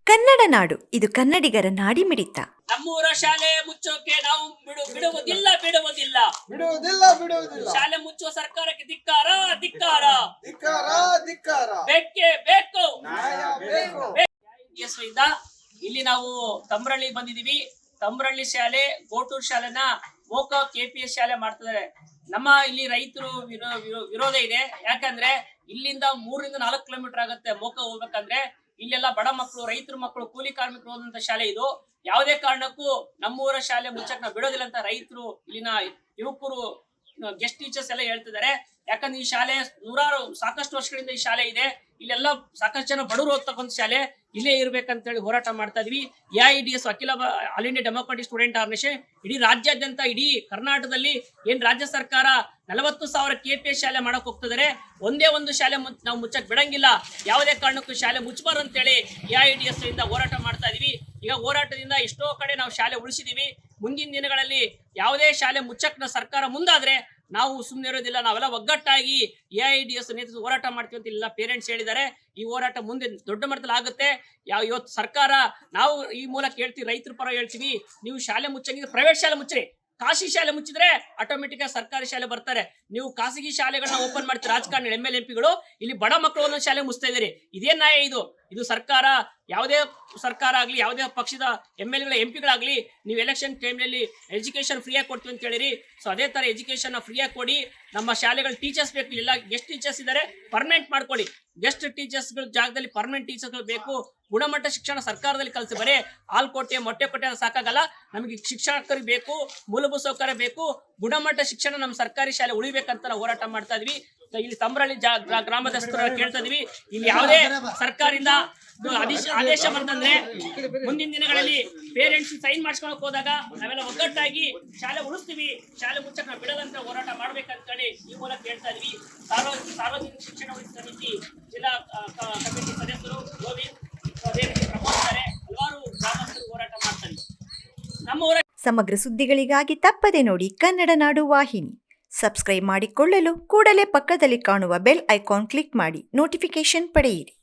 ಕನ್ನಡ ನಾಡು, ಇದು ಕನ್ನಡಿಗರ ನಾಡಿಮಿಡಿತ. ನಮ್ಮೂರ ಶಾಲೆ ಮುಚ್ಚೋಕೆ ನಾವು ಬಿಡುವುದಿಲ್ಲ ಬಿಡುವುದಿಲ್ಲ ಬಿಡುವುದಿಲ್ಲ ಬಿಡುವುದಿಲ್ಲ. ಶಾಲೆ ಮುಚ್ಚುವ ಸರ್ಕಾರಕ್ಕೆ ಧಿಕ್ಕಾರ ಧಿಕ್ಕಾರ ಧಿಕ್ಕಾರ ಧಿಕ್ಕಾರ. ಬೇಕೇ ಬೇಕು. ನ್ಯಾಯ ಬೇಕು. ಇಂದ ಇಲ್ಲಿ ನಾವು ತಮ್ರಳ್ಳಿ ಬಂದಿದೀವಿ. ತಮ್ರಳ್ಳಿ ಶಾಲೆ ಗೋಟೂರ್ ಶಾಲೆನ ಮೋಕ KPS ಶಾಲೆ ಮಾಡ್ತಿದ್ದಾರೆ. ನಮ್ಮ ಇಲ್ಲಿ ರೈತರು ವಿರೋಧ ಇದೆ. ಯಾಕಂದ್ರೆ ಇಲ್ಲಿಂದ 3 ರಿಂದ 4 ಕಿಲೋಮೀಟರ್ ಆಗುತ್ತೆ ಮೋಕ ಹೋಗ್ಬೇಕಂದ್ರೆ. ಇಲ್ಲೆಲ್ಲ ಬಡ ಮಕ್ಕಳು, ರೈತರ ಮಕ್ಕಳು, ಕೂಲಿ ಕಾರ್ಮಿಕರು ಹೋದಂತ ಶಾಲೆ ಇದು. ಯಾವುದೇ ಕಾರಣಕ್ಕೂ ನಮ್ಮೂರ ಶಾಲೆ ಮುಚ್ಚಕ್ ನಾವು ಬಿಡೋದಿಲ್ಲ ಅಂತ ರೈತರು, ಇಲ್ಲಿನ ಯುವಕರು, ಗೆಸ್ಟ್ ಟೀಚರ್ಸ್ ಎಲ್ಲ ಹೇಳ್ತಿದ್ದಾರೆ. ಯಾಕಂದ್ರೆ ಈ ಶಾಲೆ ಸಾಕಷ್ಟು ವರ್ಷಗಳಿಂದ ಈ ಶಾಲೆ ಇದೆ. ಇಲ್ಲೆಲ್ಲ ಸಾಕಷ್ಟು ಜನ ಬಡವರು ಓದ್ತಕ್ಕಂಥ ಶಾಲೆ ಇಲ್ಲೇ ಇರ್ಬೇಕಂತ ಹೇಳಿ ಹೋರಾಟ ಮಾಡ್ತಾ ಇದೀವಿ. AIDS ಅಖಿಲ All India Democratic Student Organisation ಇಡೀ ರಾಜ್ಯಾದ್ಯಂತ, ಇಡೀ ಕರ್ನಾಟಕದಲ್ಲಿ ಏನ್ ರಾಜ್ಯ ಸರ್ಕಾರ 40,000 KPS ಶಾಲೆ ಮಾಡಕ್ ಹೋಗ್ತಿದ್ದಾರೆ. ಒಂದೇ ಒಂದು ಶಾಲೆ ನಾವು ಮುಚ್ಚಕ್ ಬಿಡಂಗಿಲ್ಲ. ಯಾವುದೇ ಕಾರಣಕ್ಕೂ ಶಾಲೆ ಮುಚ್ಚಬಾರ್ದು ಅಂತ ಹೇಳಿ AIDS ಇಂದ ಹೋರಾಟ ಮಾಡ್ತಾ ಇದೀವಿ. ಈಗ ಹೋರಾಟದಿಂದ ಎಷ್ಟೋ ಕಡೆ ನಾವು ಶಾಲೆ ಉಳಿಸಿದೀವಿ. ಮುಂದಿನ ದಿನಗಳಲ್ಲಿ ಯಾವುದೇ ಶಾಲೆ ಮುಚ್ಚಕ್ ಸರ್ಕಾರ ಮುಂದಾದ್ರೆ ನಾವು ಸುಮ್ಮನೆ ಇರೋದಿಲ್ಲ. ನಾವೆಲ್ಲ ಒಗ್ಗಟ್ಟಾಗಿ AIDS ನೇತೃತ್ವ ಹೋರಾಟ ಮಾಡ್ತೀವಿ ಅಂತ ಇಲ್ಲ ಪೇರೆಂಟ್ಸ್ ಹೇಳಿದ್ದಾರೆ. ಈ ಹೋರಾಟ ಮುಂದೆ ದೊಡ್ಡ ಮಟ್ಟದಲ್ಲಿ ಆಗುತ್ತೆ. ಇವತ್ತು ಸರ್ಕಾರ, ನಾವು ಈ ಮೂಲಕ ಹೇಳ್ತೀವಿ, ರೈತರ ಪರ ಹೇಳ್ತೀವಿ, ನೀವು ಶಾಲೆ ಮುಚ್ಚಂಗಿದ್ರೆ ಪ್ರೈವೇಟ್ ಶಾಲೆ ಮುಚ್ಚ್ರಿ. ಖಾಸಗಿ ಶಾಲೆ ಮುಚ್ಚಿದ್ರೆ ಆಟೋಮೆಟಿಕ್ ಆಗಿ ಸರ್ಕಾರಿ ಶಾಲೆ ಬರ್ತಾರೆ. ನೀವು ಖಾಸಗಿ ಶಾಲೆಗಳನ್ನ ಓಪನ್ ಮಾಡ್ತೀರಿ, ರಾಜಕಾರಣಿ MLA MPಗಳು. ಇಲ್ಲಿ ಬಡ ಮಕ್ಕಳು ಒಂದೊಂದು ಶಾಲೆ ಮುಚ್ತಾ ಇದ್ದೀರಿ. ಇದೇನ್ ನ್ಯಾಯ ಇದು ಸರ್ಕಾರ, ಯಾವುದೇ ಸರ್ಕಾರ ಆಗ್ಲಿ, ಯಾವುದೇ ಪಕ್ಷದ MLA MPಗಳಾಗ್ಲಿ, ನೀವು ಎಲೆಕ್ಷನ್ ಟೈಮ್ನಲ್ಲಿ ಎಜುಕೇಶನ್ ಫ್ರೀಯಾಗಿ ಕೊಡ್ತೀವಿ ಅಂತ ಹೇಳಿರಿ. ಸೊ ಅದೇ ತರ ಎಜುಕೇಶನ್ ಫ್ರೀಯಾಗಿ ಕೊಡಿ. ನಮ್ಮ ಶಾಲೆಗಳ ಟೀಚರ್ಸ್ ಬೇಕು. ಇಲ್ಲ ಗೆಸ್ಟ್ ಟೀಚರ್ಸ್ ಇದ್ದಾರೆ, ಪರ್ಮನೆಂಟ್ ಮಾಡ್ಕೊಳ್ಳಿ. ಗೆಸ್ಟ್ ಟೀಚರ್ಸ್ ಗಳ ಜಾಗದಲ್ಲಿ ಪರ್ಮನೆಂಟ್ ಟೀಚರ್ಸ್ ಬೇಕು. ಗುಣಮಟ್ಟ ಶಿಕ್ಷಣ ಸರ್ಕಾರದಲ್ಲಿ ಕಲಿಸಿ, ಬರೇ ಹಾಲ್ಕೋಟೆ ಮೊಟ್ಟೆ ಕೊಟ್ಟೆ ಸಾಕಾಗಲ್ಲ. ನಮಗೆ ಶಿಕ್ಷಕರಿಗೆ ಬೇಕು, ಮೂಲಭೂತ ಸೌಕರ್ಯ ಬೇಕು, ಗುಣಮಟ್ಟ ಶಿಕ್ಷಣ ನಮ್ಮ ಸರ್ಕಾರಿ ಶಾಲೆ ಉಳಿಬೇಕಂತ ನಾವು ಹೋರಾಟ ಮಾಡ್ತಾ ಇದೀವಿ. ಇಲ್ಲಿ ತಮ್ರಳ್ಳಿ ಗ್ರಾಮದಸ್ಥರ ಕೇಳ್ತಾ ಇದೀವಿ, ಇಲ್ಲಿ ಯಾವುದೇ ಸರ್ಕಾರದಿಂದ ಆದೇಶ ಬಂತಂದ್ರೆ ಮುಂದಿನ ದಿನಗಳಲ್ಲಿ ಪೇರೆಂಟ್ಸ್ ಸೈನ್ ಮಾಡಿಸ್ಕೊಳಕ್ ಹೋದಾಗ ನಾವೆಲ್ಲ ಒಗ್ಗಟ್ಟಾಗಿ ಶಾಲೆ ಉಳಿಸ್ತೀವಿ. ಶಾಲೆ ಮುಚ್ಚಕ್ ನಾವು ಬಿಡದಂತ ಹೋರಾಟ ಮಾಡ್ಬೇಕಂತ ಹೇಳಿ ಈ ಮೂಲಕ ಹೇಳ್ತಾ ಇದೀವಿ. ಸಾರ್ವಜನಿಕ ಶಿಕ್ಷಣ ಸಮಿತಿ ಜಿಲ್ಲಾ ಕಮಿಟಿ ಸದಸ್ಯರು ಗೋವಿಂದ್, ಹಲವಾರು ಗ್ರಾಮಸ್ಥರು ಹೋರಾಟ ಮಾಡ್ತಾರೆ. ನಮ್ಮ ಸಮಗ್ರ ಸುದ್ದಿಗಳಿಗಾಗಿ ತಪ್ಪದೆ ನೋಡಿ ಕನ್ನಡ ನಾಡು ವಾಹಿನಿ. ಸಬ್ಸ್ಕ್ರೈಬ್ ಮಾಡಿಕೊಳ್ಳಲು ಕೂಡಲೇ ಪಕ್ಕದಲ್ಲಿ ಕಾಣುವ ಬೆಲ್ ಐಕಾನ್ ಕ್ಲಿಕ್ ಮಾಡಿ ನೋಟಿಫಿಕೇಶನ್ ಪಡೆಯಿರಿ.